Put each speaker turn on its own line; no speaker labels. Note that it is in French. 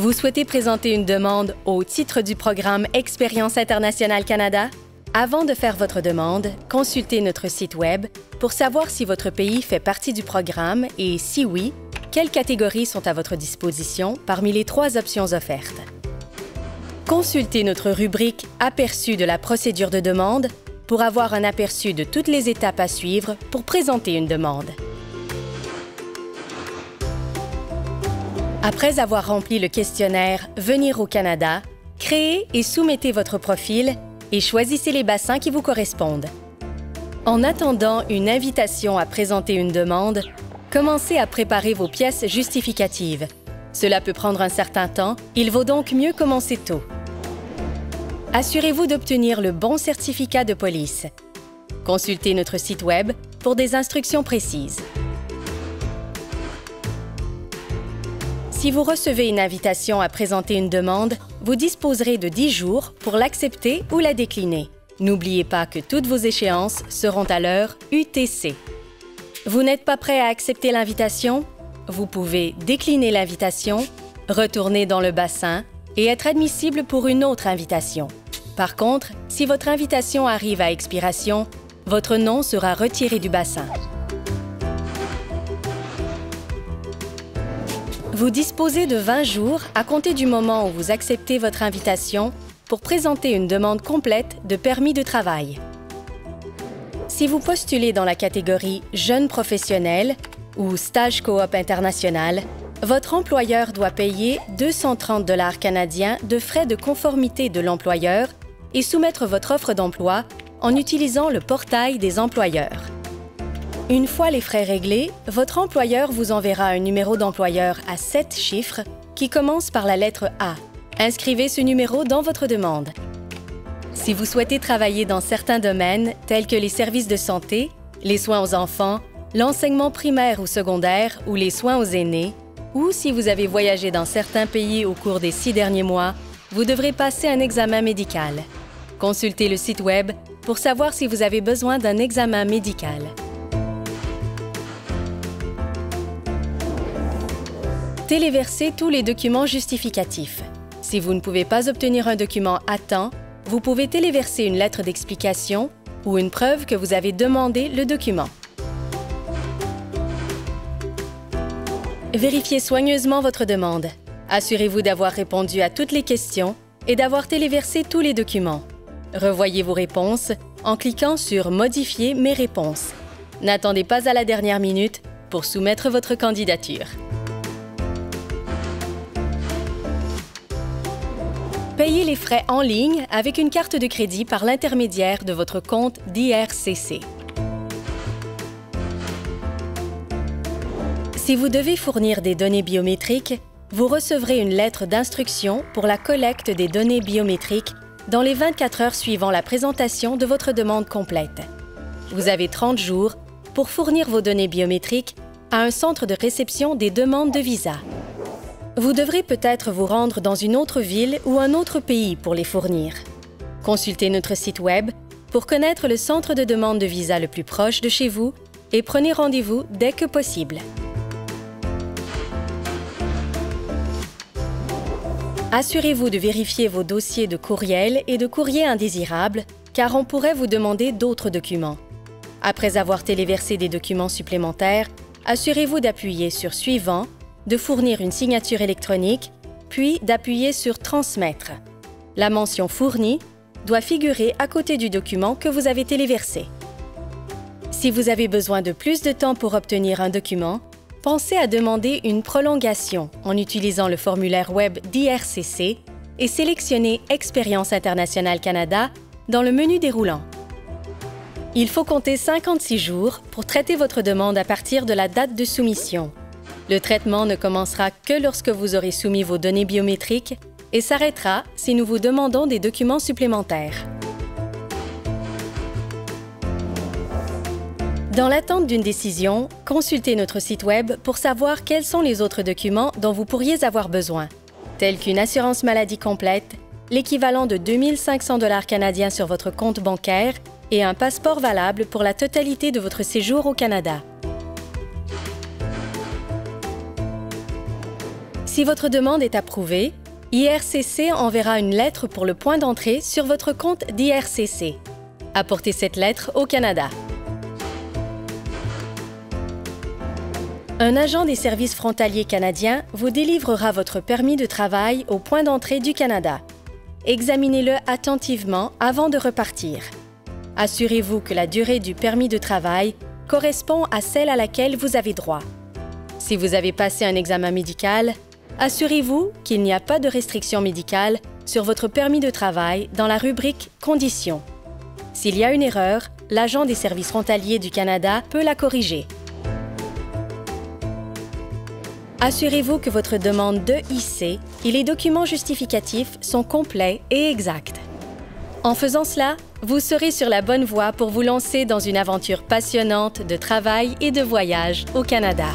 Vous souhaitez présenter une demande au titre du programme Expérience internationale Canada? Avant de faire votre demande, consultez notre site Web pour savoir si votre pays fait partie du programme et, si oui, quelles catégories sont à votre disposition parmi les 3 options offertes. Consultez notre rubrique « Aperçu de la procédure de demande » pour avoir un aperçu de toutes les étapes à suivre pour présenter une demande. Après avoir rempli le questionnaire « Venir au Canada », créez et soumettez votre profil et choisissez les bassins qui vous correspondent. En attendant une invitation à présenter une demande, commencez à préparer vos pièces justificatives. Cela peut prendre un certain temps, il vaut donc mieux commencer tôt. Assurez-vous d'obtenir le bon certificat de police. Consultez notre site Web pour des instructions précises. Si vous recevez une invitation à présenter une demande, vous disposerez de 10 jours pour l'accepter ou la décliner. N'oubliez pas que toutes vos échéances seront à l'heure UTC. Vous n'êtes pas prêt à accepter l'invitation? Vous pouvez décliner l'invitation, retourner dans le bassin et être admissible pour une autre invitation. Par contre, si votre invitation arrive à expiration, votre nom sera retiré du bassin. Vous disposez de 20 jours à compter du moment où vous acceptez votre invitation pour présenter une demande complète de permis de travail. Si vous postulez dans la catégorie « Jeunes professionnels » ou « Stage coop international », votre employeur doit payer 230 $ canadiens de frais de conformité de l'employeur et soumettre votre offre d'emploi en utilisant le portail des employeurs. Une fois les frais réglés, votre employeur vous enverra un numéro d'employeur à 7 chiffres qui commence par la lettre A. Inscrivez ce numéro dans votre demande. Si vous souhaitez travailler dans certains domaines tels que les services de santé, les soins aux enfants, l'enseignement primaire ou secondaire ou les soins aux aînés, ou si vous avez voyagé dans certains pays au cours des 6 derniers mois, vous devrez passer un examen médical. Consultez le site Web pour savoir si vous avez besoin d'un examen médical. Téléversez tous les documents justificatifs. Si vous ne pouvez pas obtenir un document à temps, vous pouvez téléverser une lettre d'explication ou une preuve que vous avez demandé le document. Vérifiez soigneusement votre demande. Assurez-vous d'avoir répondu à toutes les questions et d'avoir téléversé tous les documents. Revoyez vos réponses en cliquant sur « Modifier mes réponses ». N'attendez pas à la dernière minute pour soumettre votre candidature. Payez les frais en ligne avec une carte de crédit par l'intermédiaire de votre compte d'IRCC. Si vous devez fournir des données biométriques, vous recevrez une lettre d'instruction pour la collecte des données biométriques dans les 24 heures suivant la présentation de votre demande complète. Vous avez 30 jours pour fournir vos données biométriques à un centre de réception des demandes de visa. Vous devrez peut-être vous rendre dans une autre ville ou un autre pays pour les fournir. Consultez notre site Web pour connaître le centre de demande de visa le plus proche de chez vous et prenez rendez-vous dès que possible. Assurez-vous de vérifier vos dossiers de courriel et de courrier indésirables, car on pourrait vous demander d'autres documents. Après avoir téléversé des documents supplémentaires, assurez-vous d'appuyer sur « Suivant », de fournir une signature électronique, puis d'appuyer sur « Transmettre ». La mention « Fourni » doit figurer à côté du document que vous avez téléversé. Si vous avez besoin de plus de temps pour obtenir un document, pensez à demander une prolongation en utilisant le formulaire web d'IRCC et sélectionnez « Expérience internationale Canada » dans le menu déroulant. Il faut compter 56 jours pour traiter votre demande à partir de la date de soumission. Le traitement ne commencera que lorsque vous aurez soumis vos données biométriques et s'arrêtera si nous vous demandons des documents supplémentaires. Dans l'attente d'une décision, consultez notre site Web pour savoir quels sont les autres documents dont vous pourriez avoir besoin, tels qu'une assurance maladie complète, l'équivalent de 2 500 $ canadiens sur votre compte bancaire et un passeport valable pour la totalité de votre séjour au Canada. Si votre demande est approuvée, IRCC enverra une lettre pour le point d'entrée sur votre compte d'IRCC. Apportez cette lettre au Canada. Un agent des services frontaliers canadiens vous délivrera votre permis de travail au point d'entrée du Canada. Examinez-le attentivement avant de repartir. Assurez-vous que la durée du permis de travail correspond à celle à laquelle vous avez droit. Si vous avez passé un examen médical, assurez-vous qu'il n'y a pas de restriction médicale sur votre permis de travail dans la rubrique « Conditions ». S'il y a une erreur, l'agent des services frontaliers du Canada peut la corriger. Assurez-vous que votre demande d'EIC et les documents justificatifs sont complets et exacts. En faisant cela, vous serez sur la bonne voie pour vous lancer dans une aventure passionnante de travail et de voyage au Canada.